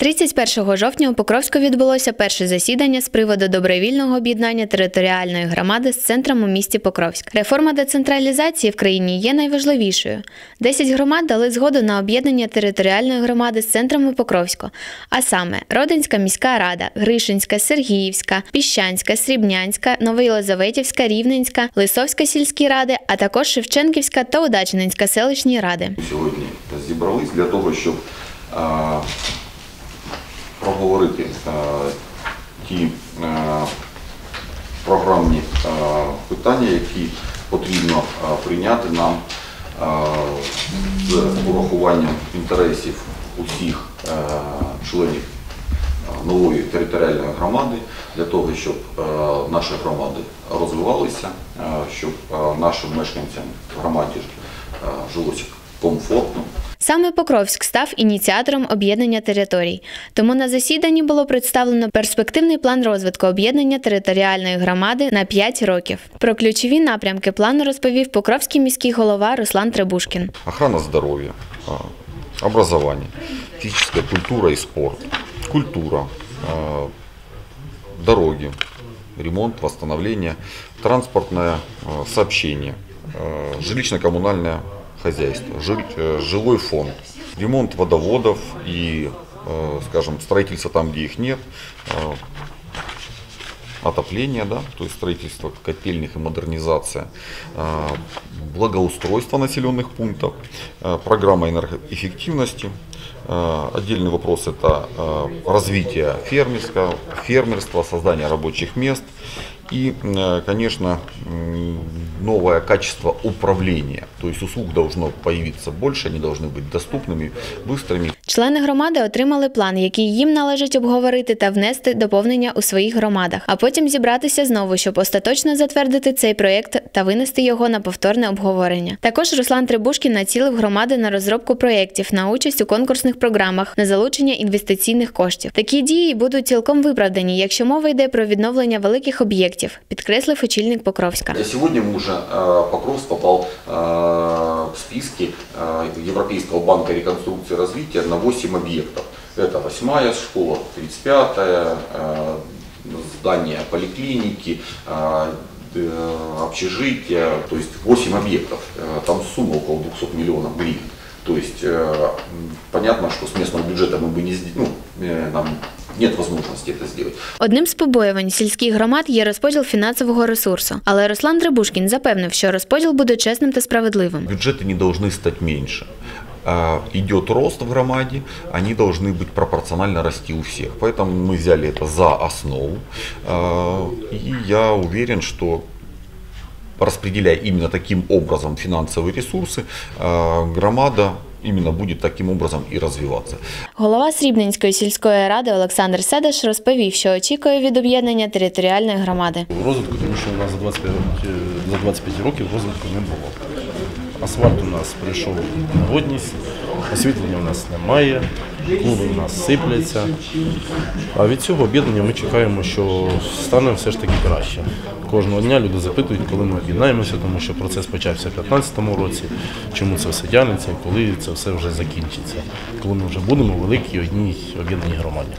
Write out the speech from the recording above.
31 жовтня у Покровську відбулося перше засідання з приводу добровільного об'єднання територіальної громади з центром у місті Покровськ. Реформа децентралізації в країні є найважливішою. 10 громад дали згоду на об'єднання територіальної громади з центром у Покровську, а саме Родинська міська рада, Гришинська, Сергіївська, Піщанська, Срібнянська, Новоєлизаветівська, Рівненська, Лисовська сільські ради, а також Шевченківська та Удачненська селищні ради. Сьогодні зібрались для того, щоб проговорити ті програмні питання, які потрібно прийняти нам з урахуванням інтересів усіх членів нової територіальної громади, для того, щоб наші громади розвивалися, щоб нашим мешканцям в громаді жилося комфортно. Саме Покровськ став ініціатором об'єднання територій. Тому на засіданні було представлено перспективний план розвитку об'єднання територіальної громади на 5 років. Про ключові напрямки плану розповів Покровський міський голова Руслан Требушкін. Охрана здоров'я, образование, физическая культура и спорт, культура, дороги, ремонт, восстановление, транспортное сообщение, жилищно-коммунальное хозяйство, жилой фонд, ремонт водоводов и, скажем, строительство там, где их нет, отопление, да, то есть строительство котельных и модернизация, благоустройство населенных пунктов, программа энергоэффективности. Отдельный вопрос – это развитие фермерства, создание рабочих мест и, конечно, новое качество управления. То есть услуг должно появиться больше, они должны быть доступными, быстрыми. Члени громади отримали план, який їм належить обговорити та внести доповнення у своїх громадах, а потім зібратися знову, щоб остаточно затвердити цей проєкт та винести його на повторне обговорення. Також Руслан Требушкін націлив громади на розробку проєктів, на участь у конкурсних програмах, на залучення інвестиційних коштів. Такі дії будуть цілком виправдані, якщо мова йде про відновлення великих об'єктів, підкреслив очільник Покровська. Сегодня уже Покровск попал в списки Европейского банка реконструкции и развития на 8 объектов. Это 8-я школа, 35-я, здание поликлиники, общежития, то есть 8 объектов. Там сумма около 200 миллионов гривен. То есть понятно, что с местного бюджета мы бы не сделали, нам нет возможности это сделать. Одним з побоювань сільських громад є розподіл фінансового ресурсу. Але Руслан Требушкін запевнив, що розподіл буде чесним та справедливим. Бюджеты не должны стать меньше. Идет рост в громаде, они должны быть пропорционально расти у всех. Поэтому мы взяли это за основу. И я уверен, что распределяя именно таким образом финансовые ресурсы, громада именно будет таким образом і розвиватися. Голова Срібненської сільської ради Олександр Седеш розповів, що очікує від об'єднання територіальної громади. Розвитку, тому що у нас за 25 років розвитку не було. Асфальт у нас прийшов на годність, освітлення у нас немає, клуби у нас сипляться. А від цього об'єднання ми чекаємо, що стане все ж таки краще. Кожного дня люди запитують, коли ми об'єднаємося, тому що процес почався в 2015 році, чому це все тягнеться і коли це все вже закінчиться, коли ми вже будемо в великій одній об'єднаній громаді.